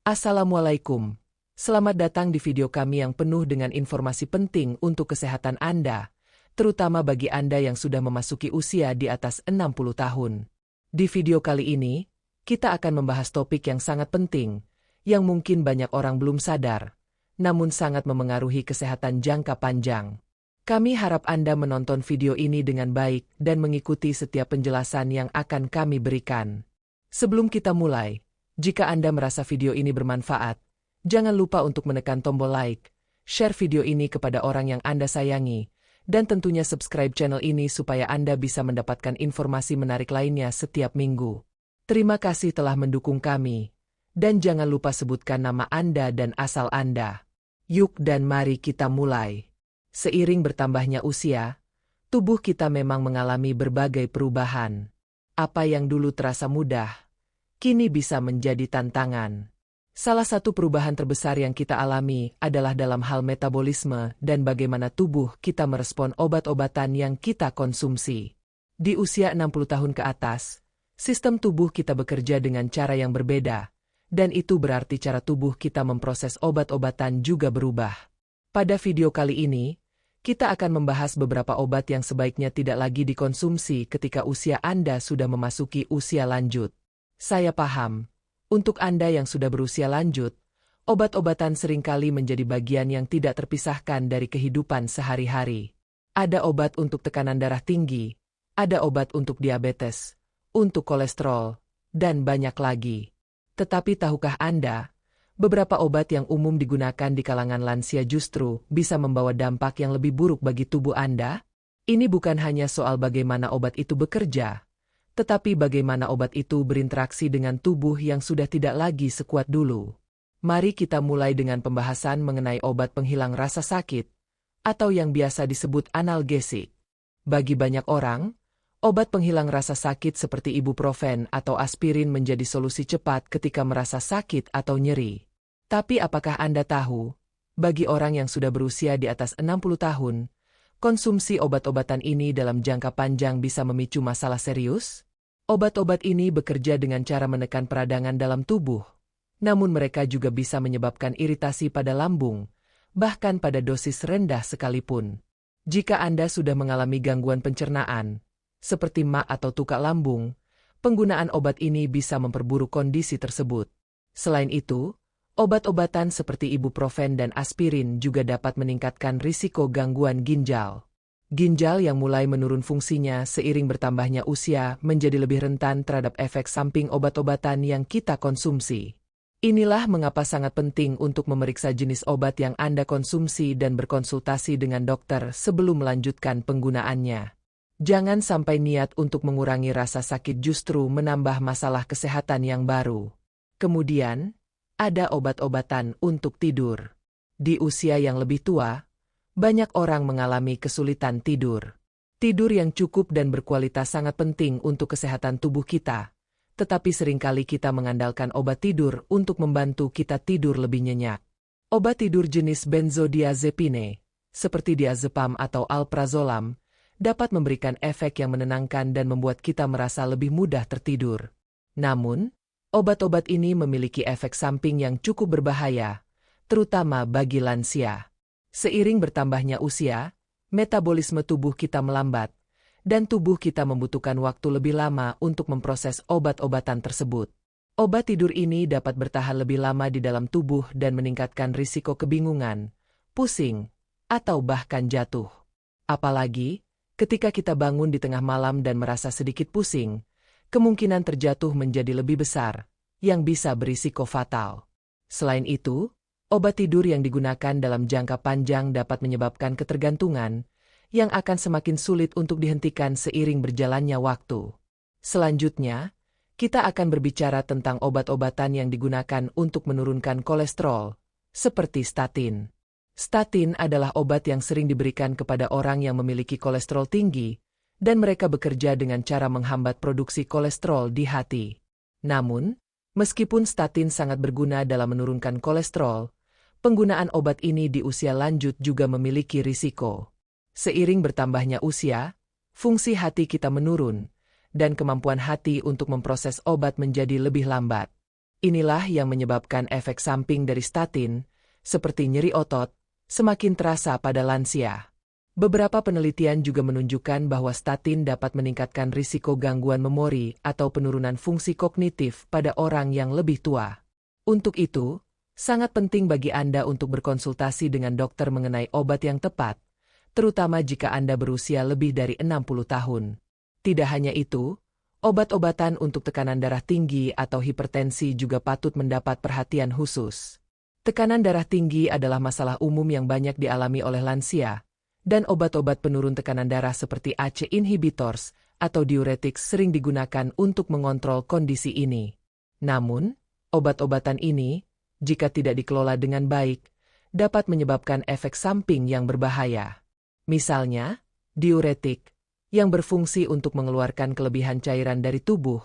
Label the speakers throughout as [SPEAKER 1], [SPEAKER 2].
[SPEAKER 1] Assalamualaikum. Selamat datang di video kami yang penuh dengan informasi penting untuk kesehatan Anda, terutama bagi Anda yang sudah memasuki usia di atas 60 tahun. Di video kali ini, kita akan membahas topik yang sangat penting, yang mungkin banyak orang belum sadar, namun sangat memengaruhi kesehatan jangka panjang. Kami harap Anda menonton video ini dengan baik dan mengikuti setiap penjelasan yang akan kami berikan. Sebelum kita mulai, jika Anda merasa video ini bermanfaat, jangan lupa untuk menekan tombol like, share video ini kepada orang yang Anda sayangi, dan tentunya subscribe channel ini supaya Anda bisa mendapatkan informasi menarik lainnya setiap minggu. Terima kasih telah mendukung kami, dan jangan lupa sebutkan nama Anda dan asal Anda. Yuk dan mari kita mulai. Seiring bertambahnya usia, tubuh kita memang mengalami berbagai perubahan. Apa yang dulu terasa mudah, kini bisa menjadi tantangan. Salah satu perubahan terbesar yang kita alami adalah dalam hal metabolisme dan bagaimana tubuh kita merespon obat-obatan yang kita konsumsi. Di usia 60 tahun ke atas, sistem tubuh kita bekerja dengan cara yang berbeda, dan itu berarti cara tubuh kita memproses obat-obatan juga berubah. Pada video kali ini, kita akan membahas beberapa obat yang sebaiknya tidak lagi dikonsumsi ketika usia Anda sudah memasuki usia lanjut. Saya paham, untuk Anda yang sudah berusia lanjut, obat-obatan seringkali menjadi bagian yang tidak terpisahkan dari kehidupan sehari-hari. Ada obat untuk tekanan darah tinggi, ada obat untuk diabetes, untuk kolesterol, dan banyak lagi. Tetapi tahukah Anda, beberapa obat yang umum digunakan di kalangan lansia justru bisa membawa dampak yang lebih buruk bagi tubuh Anda? Ini bukan hanya soal bagaimana obat itu bekerja, tetapi bagaimana obat itu berinteraksi dengan tubuh yang sudah tidak lagi sekuat dulu. Mari kita mulai dengan pembahasan mengenai obat penghilang rasa sakit, atau yang biasa disebut analgesik. Bagi banyak orang, obat penghilang rasa sakit seperti ibuprofen atau aspirin menjadi solusi cepat ketika merasa sakit atau nyeri. Tapi apakah Anda tahu, bagi orang yang sudah berusia di atas 60 tahun, konsumsi obat-obatan ini dalam jangka panjang bisa memicu masalah serius? Obat-obat ini bekerja dengan cara menekan peradangan dalam tubuh, namun mereka juga bisa menyebabkan iritasi pada lambung, bahkan pada dosis rendah sekalipun. Jika Anda sudah mengalami gangguan pencernaan, seperti MA atau tukak lambung, penggunaan obat ini bisa memperburuk kondisi tersebut. Selain itu, obat-obatan seperti ibuprofen dan aspirin juga dapat meningkatkan risiko gangguan ginjal. Ginjal yang mulai menurun fungsinya seiring bertambahnya usia menjadi lebih rentan terhadap efek samping obat-obatan yang kita konsumsi. Inilah mengapa sangat penting untuk memeriksa jenis obat yang Anda konsumsi dan berkonsultasi dengan dokter sebelum melanjutkan penggunaannya. Jangan sampai niat untuk mengurangi rasa sakit justru menambah masalah kesehatan yang baru. Kemudian, ada obat-obatan untuk tidur. Di usia yang lebih tua, banyak orang mengalami kesulitan tidur. Tidur yang cukup dan berkualitas sangat penting untuk kesehatan tubuh kita, tetapi seringkali kita mengandalkan obat tidur untuk membantu kita tidur lebih nyenyak. Obat tidur jenis benzodiazepine, seperti diazepam atau alprazolam, dapat memberikan efek yang menenangkan dan membuat kita merasa lebih mudah tertidur. Namun, obat-obat ini memiliki efek samping yang cukup berbahaya, terutama bagi lansia. Seiring bertambahnya usia, metabolisme tubuh kita melambat, dan tubuh kita membutuhkan waktu lebih lama untuk memproses obat-obatan tersebut. Obat tidur ini dapat bertahan lebih lama di dalam tubuh dan meningkatkan risiko kebingungan, pusing, atau bahkan jatuh. Apalagi, ketika kita bangun di tengah malam dan merasa sedikit pusing, kemungkinan terjatuh menjadi lebih besar, yang bisa berisiko fatal. Selain itu, obat tidur yang digunakan dalam jangka panjang dapat menyebabkan ketergantungan, yang akan semakin sulit untuk dihentikan seiring berjalannya waktu. Selanjutnya, kita akan berbicara tentang obat-obatan yang digunakan untuk menurunkan kolesterol, seperti statin. Statin adalah obat yang sering diberikan kepada orang yang memiliki kolesterol tinggi, dan mereka bekerja dengan cara menghambat produksi kolesterol di hati. Namun, meskipun statin sangat berguna dalam menurunkan kolesterol, penggunaan obat ini di usia lanjut juga memiliki risiko. Seiring bertambahnya usia, fungsi hati kita menurun, dan kemampuan hati untuk memproses obat menjadi lebih lambat. Inilah yang menyebabkan efek samping dari statin, seperti nyeri otot, semakin terasa pada lansia. Beberapa penelitian juga menunjukkan bahwa statin dapat meningkatkan risiko gangguan memori atau penurunan fungsi kognitif pada orang yang lebih tua. Untuk itu, sangat penting bagi Anda untuk berkonsultasi dengan dokter mengenai obat yang tepat, terutama jika Anda berusia lebih dari 60 tahun. Tidak hanya itu, obat-obatan untuk tekanan darah tinggi atau hipertensi juga patut mendapat perhatian khusus. Tekanan darah tinggi adalah masalah umum yang banyak dialami oleh lansia, dan obat-obat penurun tekanan darah seperti ACE inhibitors atau diuretics sering digunakan untuk mengontrol kondisi ini. Namun, obat-obatan ini, jika tidak dikelola dengan baik, dapat menyebabkan efek samping yang berbahaya. Misalnya, diuretik, yang berfungsi untuk mengeluarkan kelebihan cairan dari tubuh,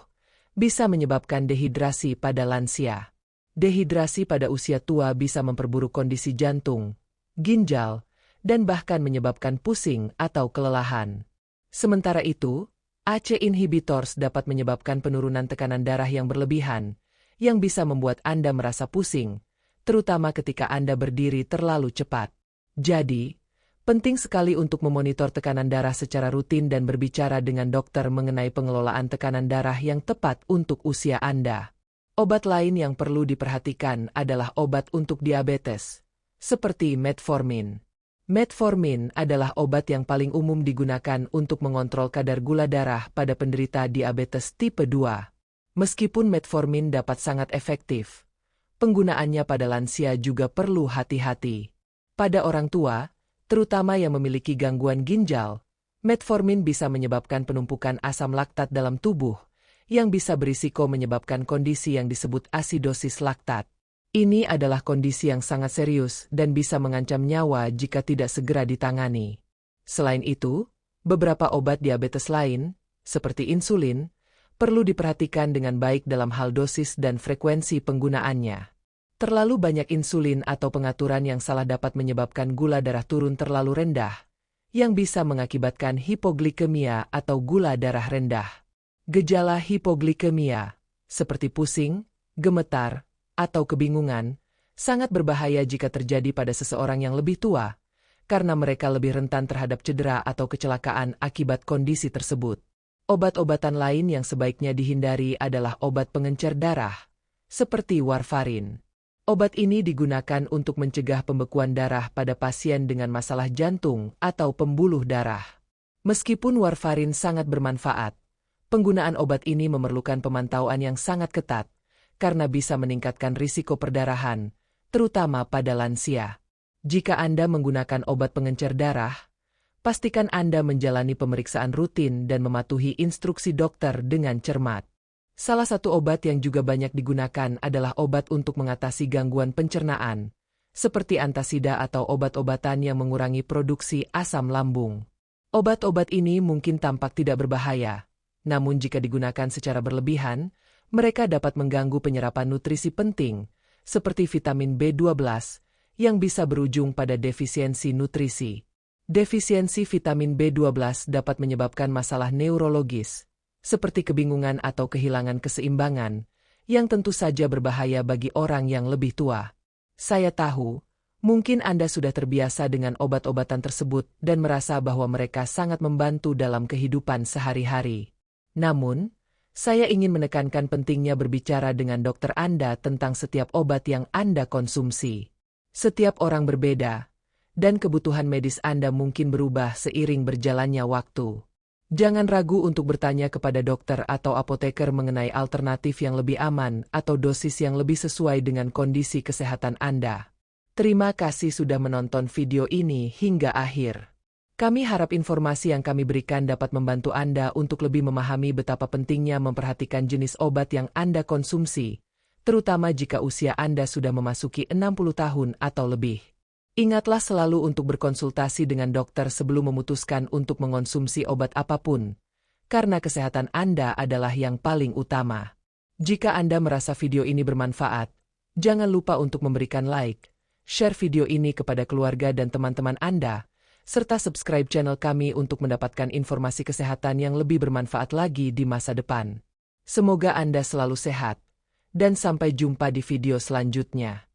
[SPEAKER 1] bisa menyebabkan dehidrasi pada lansia. Dehidrasi pada usia tua bisa memperburuk kondisi jantung, ginjal, dan bahkan menyebabkan pusing atau kelelahan. Sementara itu, ACE inhibitors dapat menyebabkan penurunan tekanan darah yang berlebihan, yang bisa membuat Anda merasa pusing, terutama ketika Anda berdiri terlalu cepat. Jadi, penting sekali untuk memonitor tekanan darah secara rutin dan berbicara dengan dokter mengenai pengelolaan tekanan darah yang tepat untuk usia Anda. Obat lain yang perlu diperhatikan adalah obat untuk diabetes, seperti metformin. Metformin adalah obat yang paling umum digunakan untuk mengontrol kadar gula darah pada penderita diabetes tipe 2. Meskipun metformin dapat sangat efektif, penggunaannya pada lansia juga perlu hati-hati. Pada orang tua, terutama yang memiliki gangguan ginjal, metformin bisa menyebabkan penumpukan asam laktat dalam tubuh, yang bisa berisiko menyebabkan kondisi yang disebut asidosis laktat. Ini adalah kondisi yang sangat serius dan bisa mengancam nyawa jika tidak segera ditangani. Selain itu, beberapa obat diabetes lain, seperti insulin, perlu diperhatikan dengan baik dalam hal dosis dan frekuensi penggunaannya. Terlalu banyak insulin atau pengaturan yang salah dapat menyebabkan gula darah turun terlalu rendah, yang bisa mengakibatkan hipoglikemia atau gula darah rendah. Gejala hipoglikemia, seperti pusing, gemetar, atau kebingungan, sangat berbahaya jika terjadi pada seseorang yang lebih tua, karena mereka lebih rentan terhadap cedera atau kecelakaan akibat kondisi tersebut. Obat-obatan lain yang sebaiknya dihindari adalah obat pengencer darah, seperti warfarin. Obat ini digunakan untuk mencegah pembekuan darah pada pasien dengan masalah jantung atau pembuluh darah. Meskipun warfarin sangat bermanfaat, penggunaan obat ini memerlukan pemantauan yang sangat ketat, karena bisa meningkatkan risiko perdarahan, terutama pada lansia. Jika Anda menggunakan obat pengencer darah, pastikan Anda menjalani pemeriksaan rutin dan mematuhi instruksi dokter dengan cermat. Salah satu obat yang juga banyak digunakan adalah obat untuk mengatasi gangguan pencernaan, seperti antasida atau obat-obatan yang mengurangi produksi asam lambung. Obat-obat ini mungkin tampak tidak berbahaya, namun jika digunakan secara berlebihan, mereka dapat mengganggu penyerapan nutrisi penting, seperti vitamin B12, yang bisa berujung pada defisiensi nutrisi. Defisiensi vitamin B12 dapat menyebabkan masalah neurologis, seperti kebingungan atau kehilangan keseimbangan, yang tentu saja berbahaya bagi orang yang lebih tua. Saya tahu, mungkin Anda sudah terbiasa dengan obat-obatan tersebut dan merasa bahwa mereka sangat membantu dalam kehidupan sehari-hari. Namun, saya ingin menekankan pentingnya berbicara dengan dokter Anda tentang setiap obat yang Anda konsumsi. Setiap orang berbeda, dan kebutuhan medis Anda mungkin berubah seiring berjalannya waktu. Jangan ragu untuk bertanya kepada dokter atau apoteker mengenai alternatif yang lebih aman atau dosis yang lebih sesuai dengan kondisi kesehatan Anda. Terima kasih sudah menonton video ini hingga akhir. Kami harap informasi yang kami berikan dapat membantu Anda untuk lebih memahami betapa pentingnya memperhatikan jenis obat yang Anda konsumsi, terutama jika usia Anda sudah memasuki 60 tahun atau lebih. Ingatlah selalu untuk berkonsultasi dengan dokter sebelum memutuskan untuk mengonsumsi obat apapun, karena kesehatan Anda adalah yang paling utama. Jika Anda merasa video ini bermanfaat, jangan lupa untuk memberikan like, share video ini kepada keluarga dan teman-teman Anda, serta subscribe channel kami untuk mendapatkan informasi kesehatan yang lebih bermanfaat lagi di masa depan. Semoga Anda selalu sehat, dan sampai jumpa di video selanjutnya.